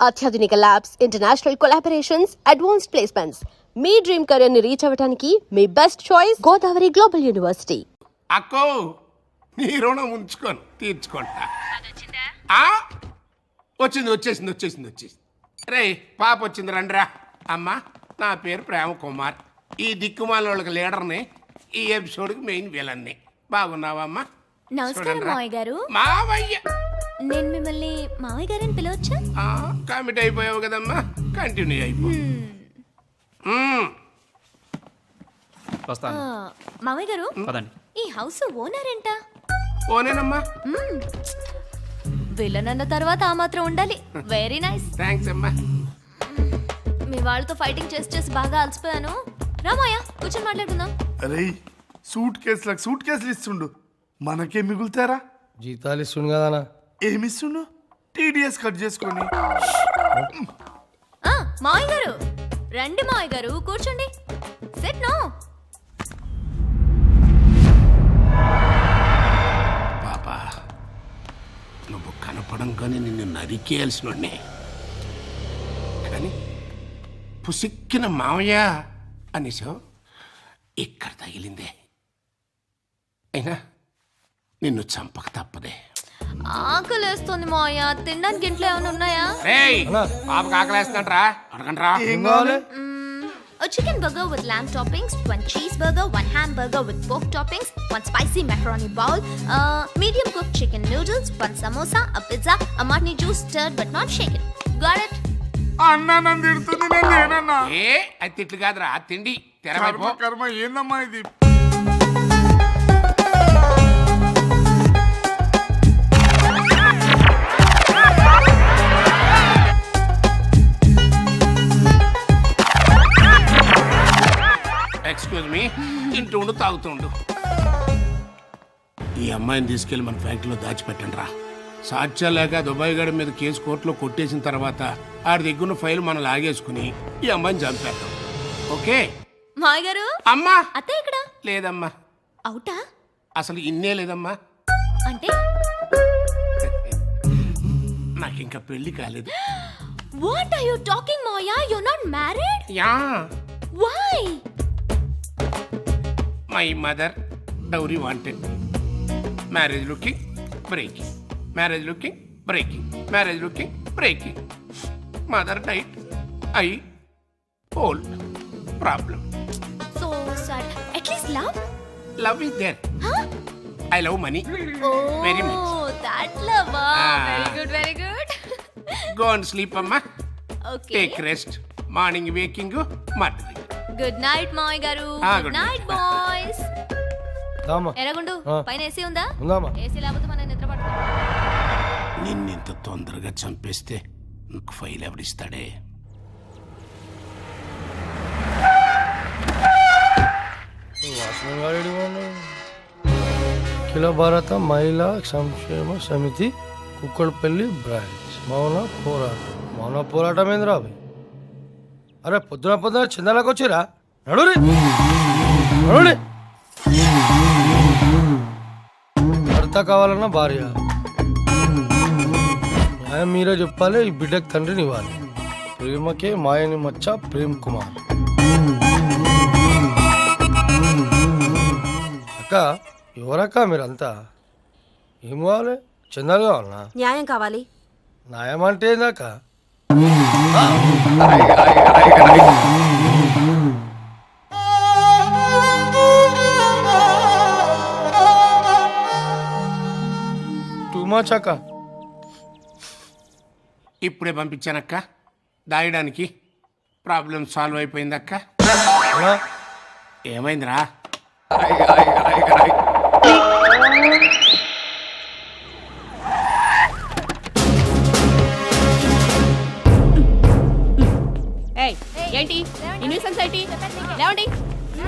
అత్యాధునిక labs, international collaborations, advanced placements. మీ dream career ని రీచ్ అవ్వడానికి మీ best choice Godavari Global University. అక్కో నీ రుణం ఉంచుకొని తీర్చుకుంటా. వచ్చేసింది. రే పాప వచ్చింది రండిరా. అమ్మా నా పేరు ప్రేమ కుమార్. ఈ దిక్కుమాల వాళ్ళకి లీడర్ని, ఈ ఎపిసోడ్కి మెయిన్ విలన్ని. బాగున్నావా అమ్మా? నమస్కారం మావయ్య గారు. మావయ్య నేను మిమ్మల్ని మావయ్య గారని పిలవచ్చా? కమిట్ అయిపోయావు కదమ్మా, కంటిన్యూ అయిపో. మావయ్య గారు ఈ హౌస్ ఓనర్ ఏంట? ఓనేనమ్మా. విలన్ అన్న తర్వాత ఆ మాత్రం ఉండాలి. Very nice. థ్యాంక్స్ అమ్మా. మీ వాళ్ళతో ఫైటింగ్ చేసి బాగా అలసిపోయాను. రామయ్య కూర్చొని మాట్లాడుకుందాం. అరే సూట్ కేసులు ఇస్తుండు, మనకే మిగులుతారా? జీతాలు ఇస్తుండు కదా. ఏమిస్తుండు? టీడీఎస్ కట్ చేసుకొని. మావయ్య గారు రండి. మావయ్య గారు కూర్చోండి. సెట్ నో. పాపా నువ్వు కనపడంగానే నిన్ను నరికేయాల్సినోడ్నే, కానీ పుసిక్కిన మావయ్య అనేసావు, ఇక్కడ తగిలిందే. అయినా నిన్ను చంపక తప్పదే. ఆకలేస్తుంది మావయ్య, తినడానికి ఇంట్లో ఏమైనా ఉన్నాయా? పాపకు ఆకలేస్తుందంటరా, అడగండ్రా. ఏం కావాలి? A chicken burger with lamb toppings, 1 cheeseburger, 1 hamburger with pork toppings, 1 spicy macaroni bowl, medium cooked chicken noodles, 1 samosa, a pizza, a martini juice stirred but not shaken. Got it? అన్నా నన్ను తిడుతుంది, నేను లేనన్నా. అది తిట్లు కాదురా, తిండి తెరవైపో. కర్మ ఏందమ్మా ఇది? ఎక్స్క్యూజ్ మీ, తింటుండు తాగుతుండు. ఈ అమ్మాయిని తీసుకెళ్లి మన ఫ్యాక్టరీలో దాచిపెట్టండి రా. సాక్ష్యం లేక దుబాయ్ గడి మీద కేసు కోర్టులో కొట్టేసిన తర్వాత ఆడి దగ్గర ఫైల్ మనం లాగేసుకుని ఈ అమ్మాయిని చంపేద్దాం. ఓకే? మావయ్య గారు. అమ్మా అత్త ఇక్కడ లేదమ్మా. అవుటా? అసలు ఇన్నే లేదమ్మా. అంటే నాకు ఇంకా పెళ్లి కాలేదు. What are you talking, Maya? You're not married? Yeah. Why? My mother dowry wanted. Marriage looking breaking, marriage looking breaking, marriage looking breaking. Mother died, I old. Problem. So sad. At least love? Love is there. Huh? I love money Oh, very much. that love. Very good, very good. Go and sleep అమ్మా. Okay. Take rest. Morning waking, murdering. Good night, Maya garu. Good Good night. night, boys. దామా ఎరగుండు, పైన AC ఉందా? ఉందామా? AC లేకపోతే మనం నిద్ర పడుతుంది. నిన్నింత తొందరగా చంపేస్తే నాకు ఫైల్ ఎవడిస్తాడే? అఖిల భారత మహిళా సంక్షేమ సమితి కుక్కడపల్లి బ్రాంచ్ మౌన పోరాటం ఏంద్రా అవి? అరే పొద్దున చందాలకు వచ్చిరా? నడురి భర్త కావాలన్నా భార్య, న్యాయం మీరే చెప్పాలి. ఈ బిడ్డకు తండ్రిని ఇవ్వాలి. ప్రేమకే మాయని మచ్చ ప్రేమ్ కుమార్. అక్క ఎవరక్క మీరంతా? ఏం కావాలి? చందాలు కావాలన్నా? న్యాయం కావాలి. న్యాయం అంటే ఏందాక? టూ మచ్ అక్క. ఇప్పుడే పంపించానక్క దాయడానికి. Problem solve అయిపోయిందక్క. ఏమైందిరా? ఏంటి ఈ న్యూసెన్స్ ఏంటి? లేవండి.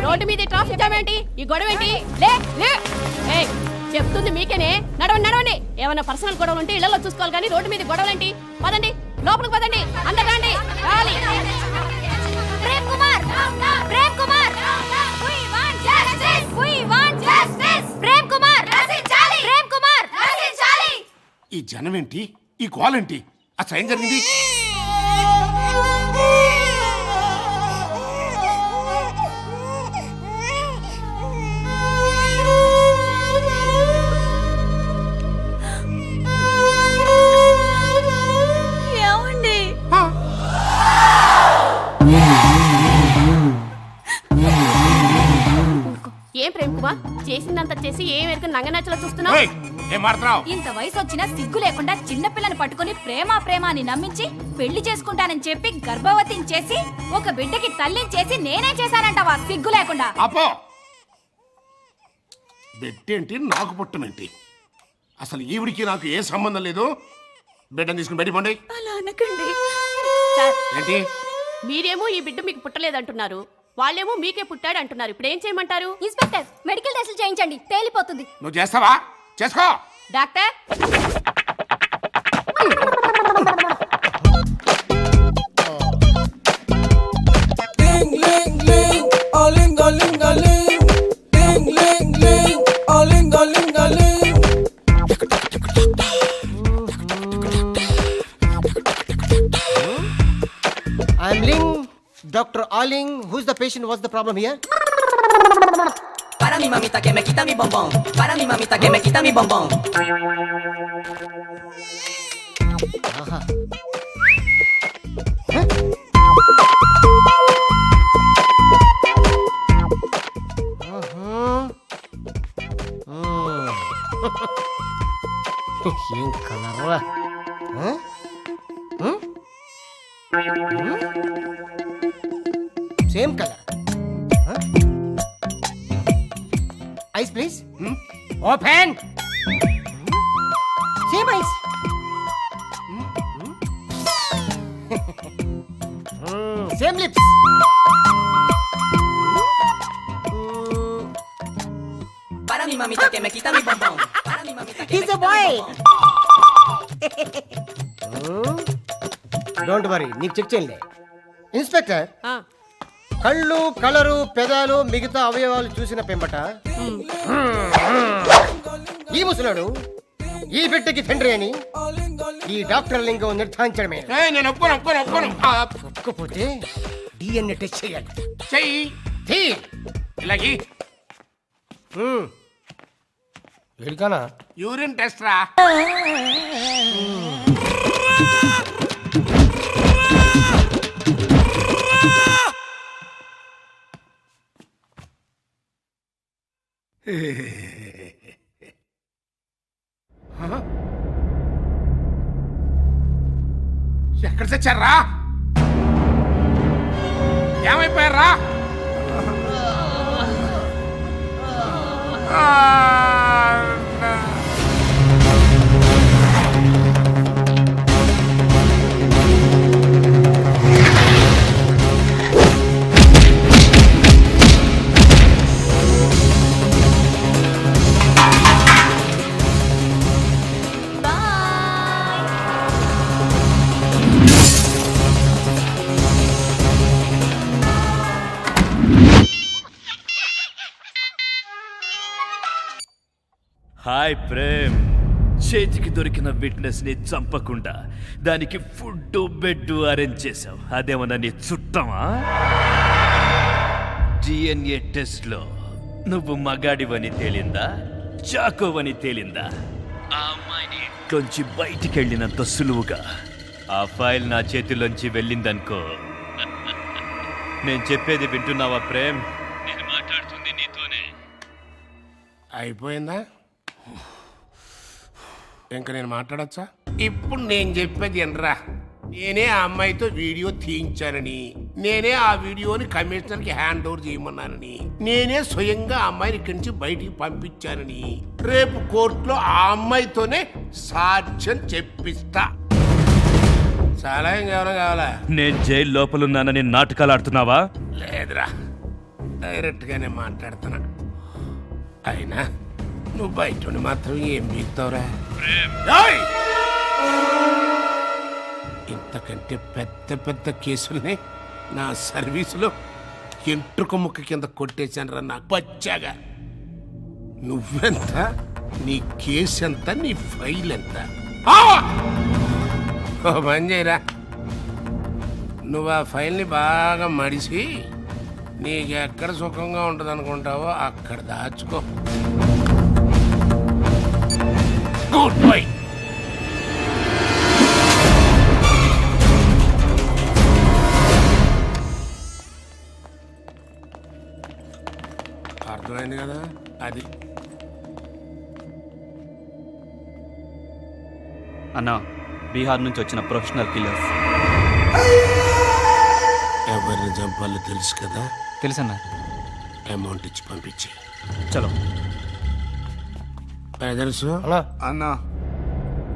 రోడ్డు మీద ట్రాఫిక్ జామ్ ఏంటి? ఈ గొడవ ఏంటి? లే లే. ఏయ్ చెప్తుంది మీకేనే. నడవండి. ఏమైనా పర్సనల్ గొడవలు ఉంటే ఇళ్లలో చూసుకోవాలి, కానీ రోడ్డు మీద గొడవలేంటి? పదండి, లోపలికి పదండి. అందరు రండి. రావాలి. Prem Kumar, Prem Kumar, we want justice, we want justice. Prem Kumar, Prem Kumar. ఈ జనం ఏంటి? ఈ గోల్ ఏంటి? అసలు ఏం జరిగింది? కుమార్ చేసిందంతా చేసి ఏం ఎరుక నంగనచ్చలో చూస్తున్నావు? ఏయ్, ఏం మాట్లాడుతున్నావు? ఇంత వయసు వచ్చినా సిగ్గు లేకుండా చిన్నపిల్లని పట్టుకుని ప్రేమ అని నమ్మించి పెళ్లి చేసుకుంటానని చెప్పి గర్భవతిని చేసి ఒక బిడ్డకి తల్లిని చేసి నేనే చేశానంటావా సిగ్గు లేకుండా? అపో బెట్టేంటి నాకు పుట్టమేంటి? అసలు ఈవిడికి నాకు ఏ సంబంధం లేదు. బిడ్డను తీసుకుని బయట పండి. అలా అనకండి సార్, ఏంటి? మీరేమో ఈ బిడ్డ మీకు పుట్టలేదంటున్నారు, వాళ్ళేమో మీకే పుట్టాడు అంటున్నారు. ఇప్పుడు ఏం చేయమంటారు? ఇన్స్పెక్టర్ మెడికల్ టెస్టులు చేయించండి, తేలిపోతుంది. నువ్వు చేస్తావా? చేసుకో. Doctor I'm Ling, Dr. Aling. Who's the patient? What's the problem here? Para mi mamita que me quita mi bombón. Para mi mamita que me quita mi bombón. Aha. ఏం కలర్రా? Same colour. Eyes please. Open. Same eyes. Same lips. Para mi mamita que me quita mi bombón. Para mi mamita que He's me a quita mi boy. bombón. Don't worry, నీకు check చేయండి. Inspector, ఆ, కళ్ళు, colour, పెదాలు, మిగతా అవయవాలు చూసిన పెంబట ఈ ముసలాడు ఈ బిడ్డకి తండ్రి అని ఈ డాక్టర్ లింగం నిర్ధారించడమే. ఏయ్, నేను ఒప్పుకోను. ఒప్పుకోపోతే డిఎన్ఏ టెస్ట్ చేయాలి. చెయ్యి. తీ. ఇలాగి ఎడికానా? యూరిన్ టెస్ట్ రా. ఎక్కడ తెచ్చారా? ఏమైపోయారా? హాయ్ ప్రేమ్, చేతికి దొరికిన విట్నెస్ ని చంపకుండా దానికి ఫుడ్ బెడ్ అరేంజ్ చేసావు. అదేమన్నా నీ చుట్టమా? డిఎన్ఏ టెస్ట్ లో నువ్వు మగాడివని తేలిందా, చాకోవని తేలిందా? ఆ అమ్మాయిని ఇంట్లోంచి బయటికి వెళ్ళినంత సులువుగా ఆ ఫైల్ నా చేతిలోంచి వెళ్ళిందనుకో. నేను చెప్పేది వింటున్నావా ప్రేమ్? నేను మాట్లాడుతుంది నీతోనే. అయిపోయిందా? ఇంకా నేను మాట్లాడచ్చా? ఇప్పుడు నేను చెప్పేది ఎనరా. నేనే ఆ అమ్మాయితో వీడియో తీయించానని, నేనే ఆ వీడియోని కమిషనర్కి హ్యాండ్ ఓవర్ చేయమన్నానని, నేనే స్వయంగా ఆ అమ్మాయిని ఇక్కడి నుంచి బయటికి పంపించానని రేపు కోర్టులో ఆ అమ్మాయితోనే సాక్ష్యం చెప్పిస్తా. చాలా ఇంకేమైనా కావాలా? నేను జైలు లోపలున్నానని నాటకాలు ఆడుతున్నావా? లేదురా, డైరెక్ట్గానే మాట్లాడుతున్నా. అయినా నువ్వు బయట మాత్రం ఏం బీగుతావురా? ఇంతకంటే పెద్ద పెద్ద కేసుల్ని నా సర్వీసులో ఎంట్రుక ముక్క కింద కొట్టేశాను రా నాకు బచ్చాగా. నువ్వెంత, నీ కేసు ఎంత, నీ ఫైల్ ఎంత? ఓ పని చేయరా, నువ్వు ఆ ఫైల్ని బాగా మడిసి నీకు ఎక్కడ సుఖంగా ఉంటుంది అనుకుంటావో అక్కడ దాచుకో. Good bye. అర్థమైంది కదా? అది అన్న బీహార్ నుంచి వచ్చిన ప్రొఫెషనల్ కిల్లర్స్. ఎవరిని చంపాలో తెలుసు కదా, తెలుసన్నా. అమౌంట్ ఇచ్చి పంపించి. చలో. తెలుసు అన్నా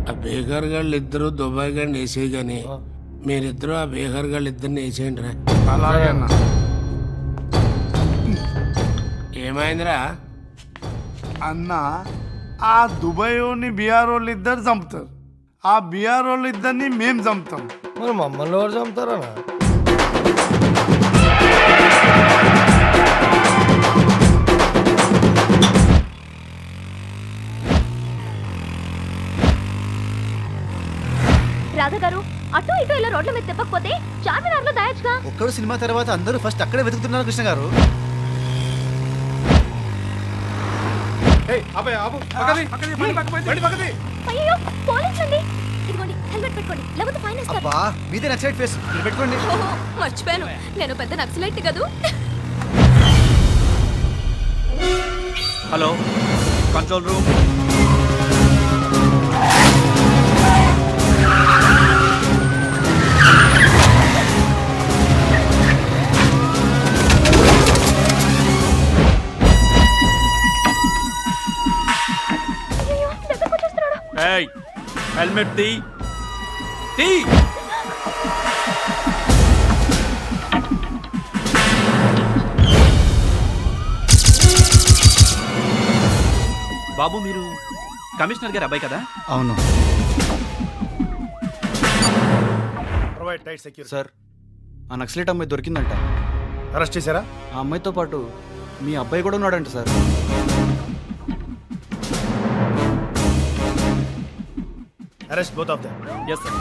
ఆ బీహార్ గాళ్ళు ఇద్దరు దుబాయ్ గారిని వేసేయి కానీ మీరిద్దరు ఆ బీహార్ గాళ్ళు ఇద్దరిని వేసేయండి రా. అలాగే అన్నా. ఏమైందిరా? అన్నా ఆ దుబాయ్ వాళ్ళని బీహార్ వాళ్ళు ఇద్దరు చంపుతారు, ఆ బీహార్ వాళ్ళు ఇద్దరిని మేము చంపుతాం. మరి మమ్మల్ని ఎవరు చంపుతారా? రాధా గారు, అటు ఇటు ఇలా రోడ్ల మీద తిప్పకపోతే చార్మినార్ లో దాయచ్చుగా. ఒక్కడు సినిమా తర్వాత అందరూ ఫస్ట్ అక్కడే వెతుకుతున్నారు కృష్ణ గారు. అయ్యో పోలీసులండి. ఇదిగోండి హెల్మెట్ పెట్టుకోండి, లేకపోతే ఫైన్ వేస్తారు. మీదే నక్సలైట్ ఫేస్ పెట్టుకోండి. మర్చిపోయాను, నేను పెద్ద నక్సలైట్ కదూ. Hello, control room. హెల్మెట్ తీ. బాబు, మీరు కమిషనర్ గారి అబ్బాయి కదా? అవును సార్. ఆ నక్సలైట్ అమ్మాయి దొరికిందంట. అరెస్ట్ చేశారా? ఆ అమ్మాయితో పాటు మీ అబ్బాయి కూడా ఉన్నాడంట sir. Arrest both of them. Yes sir.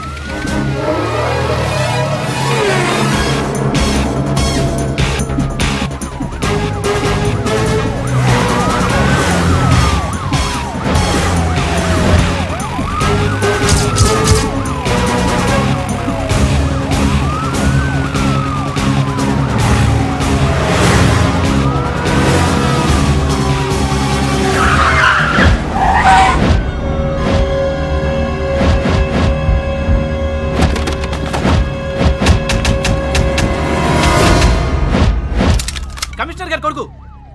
Commissioner గారి కొడుకు,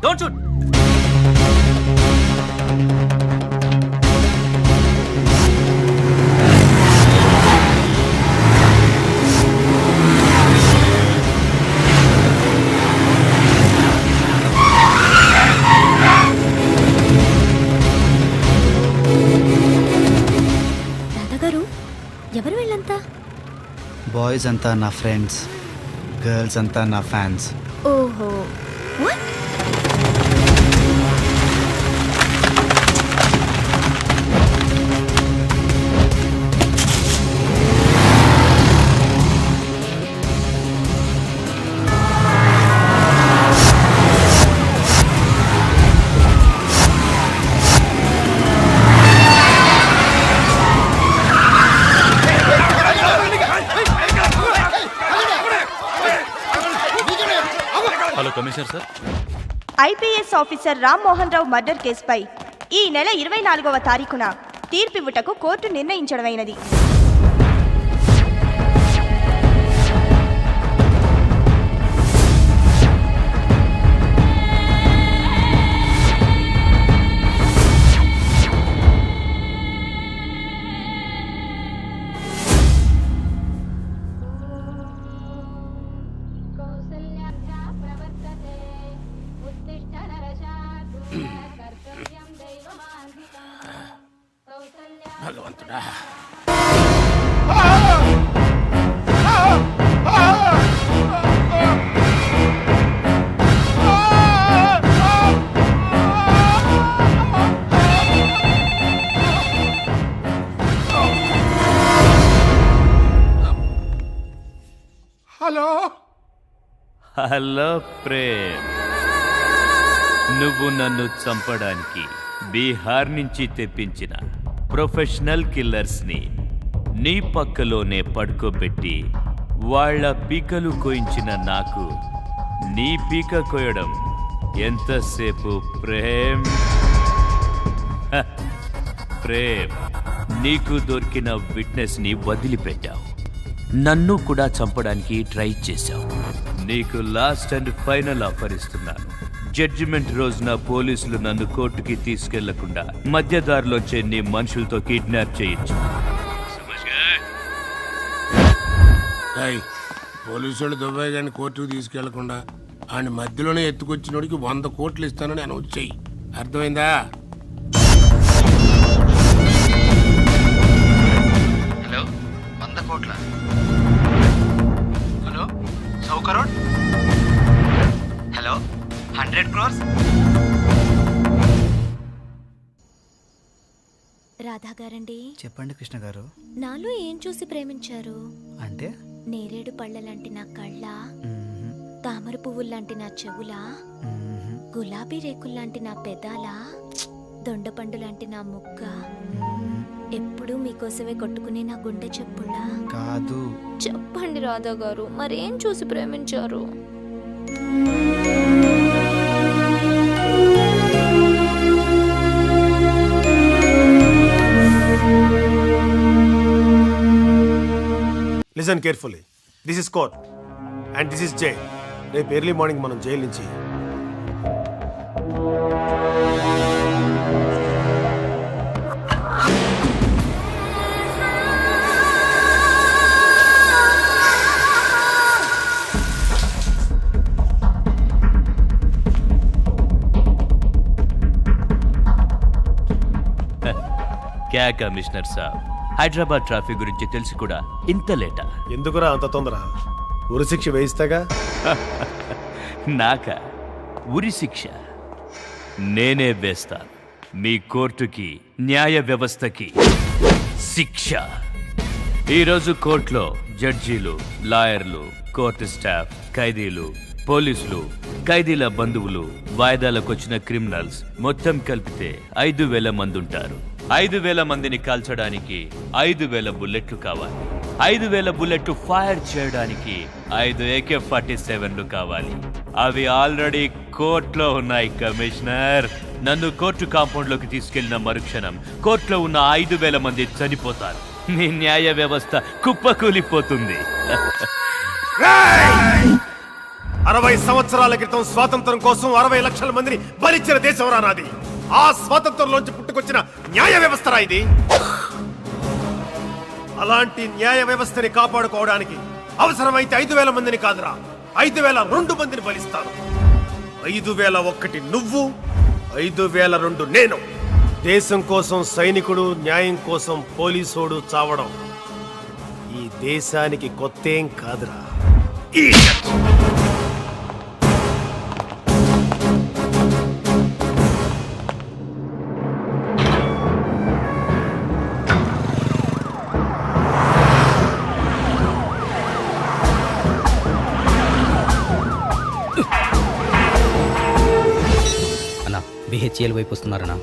డోంట్ షూట్. రాధా గారు, ఎవరు వెళ్ళంతా? బాయ్స్ అంతా నా ఫ్రెండ్స్, గర్ల్స్ అంతా నా ఫ్యాన్స్. ఓహో, what? Hello commissioner sir. IPS officer Rammohan Rao murder కేసుపై ఈ నెల 24వ తారీఖున తీర్పివ్వుటకు కోర్టు నిర్ణయించడమైనది. భగవంతుడా, హలో హలో ప్రేమ్, నువ్వు నన్ను చంపడానికి బీహార్ నుంచి తెప్పించిన ప్రొఫెషనల్ కిల్లర్స్ ని నీ పక్కలోనే పడుకోబెట్టి వాళ్ళ పీకలు కోయించిన నాకు నీ పీక కోయడం ఎంతసేపు ప్రేమ్? ప్రేమ్, నీకు దొరికిన విట్నెస్ ని వదిలిపెట్టావు, నన్ను కూడా చంపడానికి ట్రై చేశావు. నీకు లాస్ట్ అండ్ ఫైనల్ ఆఫర్ ఇస్తున్నాను. జడ్జిమెంట్ రోజున పోలీసులు నన్ను కోర్టుకి తీసుకెళ్లకుండా మధ్యదారిలోంచే నీ మనుషులతో కిడ్నాప్ చేయొచ్చు. పోలీసులు దుబాయ్ గారిని కోర్టుకు తీసుకెళ్లకుండా ఆయన మధ్యలోనే ఎత్తుకొచ్చినోడికి 100 కోట్లు ఇస్తానని అనౌన్స్ చెయ్యి. అర్థమైందా? హలో 100 కోట్ల. Hello 100 crore. Hello 100 crores. Radha గారండి, చెప్పండి కృష్ణ గారు. నాలో ఏం చూసి ప్రేమించారు? అంటే నేరేడు పళ్ళలాంటి నా కళ్ళ, తామర పువ్వుల్లాంటి నా చెవుల, గులాబీ రేకుల్లాంటి నా పెదాల, దొండపండు లాంటి నా ముక్క, ఎప్పుడూ మీకోసమే కొట్టుకునే నా గుండె చెప్పుళ్ళా? కాదు. చెప్పండి రాధా గారు, మరేం చూసి ప్రేమించారు? Listen carefully. This is court and this is jail. రేపు ఎర్లీ మార్నింగ్ మనం జైలు నుంచి క్యా కమిషనర్ సాబ్, హైదరాబాద్ ట్రాఫిక్ గురించి తెలిసి కూడా ఇంత లేటా? ఎందుకురా అంత తొందర? ఉరి శిక్ష వేయిస్తాగా. నాక ఉరి శిక్ష నేనే వేస్తాను. మీ కోర్టుకి, న్యాయ వ్యవస్థకి శిక్ష. ఈరోజు కోర్టులో జడ్జీలు, లాయర్లు, కోర్టు స్టాఫ్, ఖైదీలు, పోలీసులు, ఖైదీల బంధువులు, వాయిదాలకొచ్చిన క్రిమినల్స్ మొత్తం కలిపితే 5,000 మంది ఉంటారు. 5,000 మందిని కాల్చడానికి 5,000 బుల్లెట్లు కావాలి. 5,000 బుల్లెట్లు ఫైర్ చేయడానికి 5 AK-47లు కావాలి. అవి ఆల్రెడీ కోర్టులో ఉన్నాయి కమిషనర్. నన్ను కోర్టు కాంపౌండ్ లోకి తీసుకెళ్లిన మరుక్షణం కోర్టులో ఉన్న 5,000 మంది చనిపోతారు. మీ న్యాయ వ్యవస్థ కుప్పకూలిపోతుంది. 60 సంవత్సరాల క్రితం స్వాతంత్రం కోసం 60 లక్షల మందిని బలిచ్చిన దేశం రా నాది. ఆ స్వాతంత్రంలోంచి పుట్టుకొచ్చిన న్యాయ వ్యవస్థ రా ఇది. అలాంటి న్యాయ వ్యవస్థని కాపాడుకోవడానికి అవసరమైతే 5,000 మందిని కాదురా, 5,002 మందిని బలిస్తాను. 5,001 నువ్వు, 5,002 నేను. దేశం కోసం సైనికుడు, న్యాయం కోసం పోలీసోడు చావడం ఈ దేశానికి కొత్తేం కాదురా. BHL వైపు వస్తున్నారన్నా.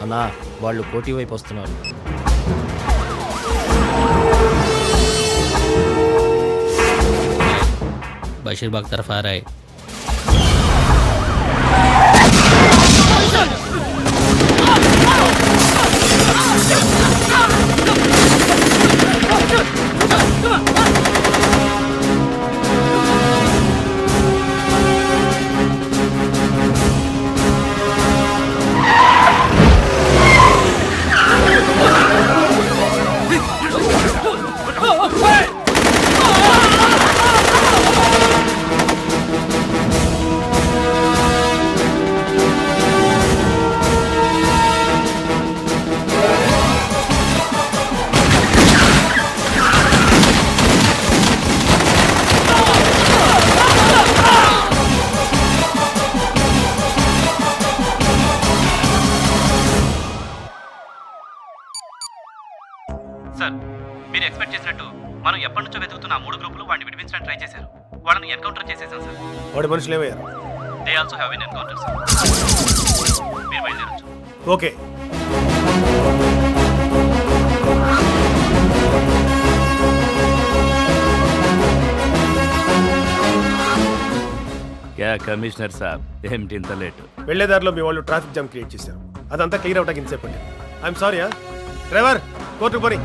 అన్నా వాళ్ళు కోటి వైపు వస్తున్నారు. బషీర్బాగ్ तरफ आ रहा है. సార్, మీరు ఎక్స్పెక్ట్ చేసినట్టు మనం ఎప్పటి నుంచో వెతుకుతున్న 3 గ్రూపులు వాడిని విడిపించడానికి ట్రై చేశారు. వాళ్ళని ఎన్కౌంటర్ చేసేసాం సార్. వాడి మనుషులు ఏమయ్యారు? They also have an encounter sir. మీరు బయలుదేరొచ్చు. ఓకే. క్యా కమిషనర్ సాబ్ ఏమిటి ఇంత లేటు? వెళ్లేదారిలో మీ వాళ్ళు ట్రాఫిక్ జామ్ క్రియేట్ చేశారు. అదంతా క్లియర్ అవటానికి ఇంతసేపు పట్టింది. I'm sorry. డ్రైవర్ కోర్టుకు పోనీ.